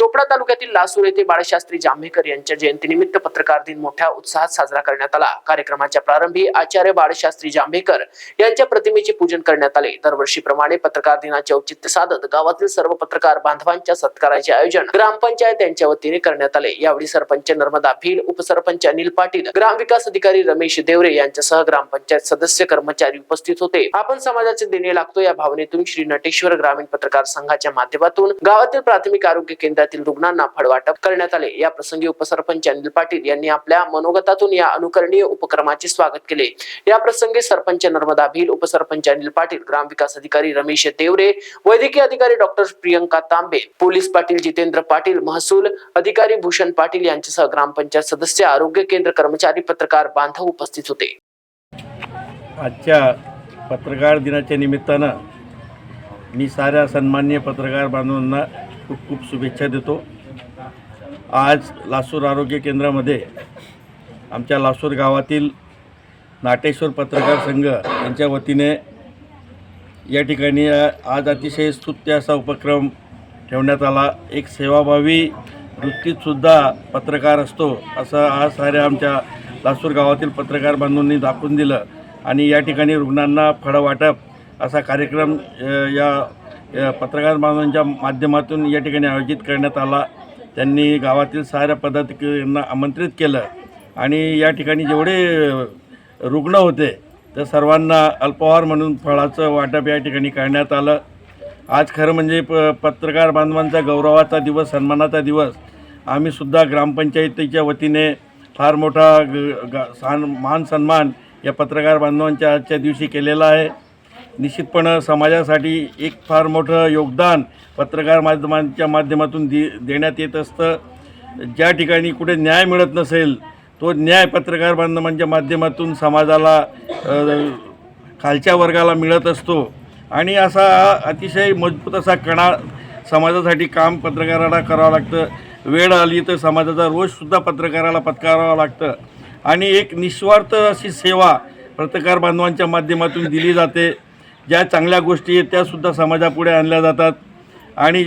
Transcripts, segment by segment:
चोपडा तालुक्यातील लासूर येथे बाळशास्त्री जांभेकर यांच्या जयंतीनिमित्त पत्रकार दिन मोठ्या उत्साहात साजरा करण्यात आला। कार्यक्रमाच्या प्रारंभी आचार्य बाळशास्त्री जांभेकर यांच्या प्रतिमेचे पूजन करण्यात आले। दरवर्षीप्रमाणे पत्रकार दिनाचे औचित्य साधत गावातील सर्व पत्रकार बांधवांच्या सत्काराचे आयोजन ग्रामपंचायत यांच्या वतीने करण्यात आले। यावेळी सरपंच नर्मदा भील, उपसरपंच अनिल पाटील, ग्रामविकास अधिकारी रमेश देवरे यांच्यासह ग्रामपंचायत सदस्य कर्मचारी उपस्थित होते। आपण समाजाचे देणे लागतो या भावनेतून श्री नटेश्वर ग्रामीण पत्रकार संघाच्या माध्यमातून गावातील प्राथमिक आरोग्य केंद्रातील रुग्णांना फळ वाटप करण्यात आले। या प्रसंगी उपसरपंच अनिल पाटील यांनी आपल्या मनोगतातून या अनुकरणीय उपक्रमाचे स्वागत केले। या प्रसंगी सरपंच नर्मदा भील, उपसरपंच अनिल पाटील, ग्रामविकास अधिकारी रमेश देवरे, वैद्यकीय अधिकारी डॉक्टर प्रियंका तांबे, पोलीस पाटील जितेंद्र पाटील, महसूल अधिकारी भूषण पाटील यांच्यासह ग्रामपंचायत सदस्य, आरोग्य केंद्र कर्मचारी, पत्रकार बांधव उपस्थित होते। आजच्या पत्रकार दिनाच्या निमित्तानं मी साऱ्या सन्माननीय पत्रकार बांधवांना खूप खूप शुभेच्छा देतो। आज लासूर आरोग्य केंद्रामध्ये आमच्या लासूर गावातील नाटेश्वर पत्रकार संघ यांच्या वतीने या ठिकाणी आज अतिशय स्तुत्य असा उपक्रम ठेवण्यात आला। एक सेवाभावी वृत्तीतसुद्धा पत्रकार असतो असं आज साऱ्या आमच्या लासूर गावातील पत्रकार बांधवांनी दाखवून दिलं आणि या ठिकाणी रुग्णांना फळं वाटप असा कार्यक्रम या पत्रकार बांधवांच्या माध्यमातून या ठिकाणी आयोजित करण्यात आला। त्यांनी गावातील साऱ्या पदाधिकाऱ्यांना आमंत्रित केलं आणि या ठिकाणी जेवढे रुग्ण होते त्या सर्वांना अल्पाहार म्हणून फळाचं वाटप या ठिकाणी करण्यात आलं। आज खरं म्हणजे पत्रकार बांधवांचा गौरवाचा दिवस, सन्मानाचा दिवस आम्हीसुद्धा ग्रामपंचायतीच्या वतीने फार मोठा मान सन्मान या पत्रकार बांधवांच्या आजच्या दिवशी केलेला आहे। निश्चितपणे समाजासाठी एक फार मोठं योगदान पत्रकार माध्यमांच्या माध्यमातून देण्यात येत असतं। ज्या ठिकाणी कुठे न्याय मिळत नसेल तो न्याय पत्रकार बांधवांच्या माध्यमातून समाजाला, खालच्या वर्गाला मिळत असतो आणि असा अतिशय मजबूत असा कणा समाजासाठी काम पत्रकाराला करावं लागतं। वेळ आली तर समाजाचा रोषसुद्धा पत्रकाराला पत्करावा लागतं आणि एक निस्वार्थ अशी सेवा पत्रकार बांधवांच्या माध्यमातून दिली जाते। ज्या चांगल्या गोष्टी आहेत त्यासुद्धा समाजापुढे आणल्या जातात आणि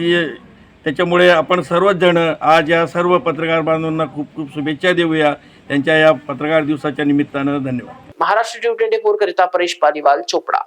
त्याच्यामुळे आपण सर्वच जण आज या सर्व पत्रकार बांधवांना खूप खूप शुभेच्छा देऊया त्यांच्या या पत्रकार दिवसाच्या निमित्तानं। धन्यवाद। महाराष्ट्र T24 करिता परेश पालीवाल, चोपडा।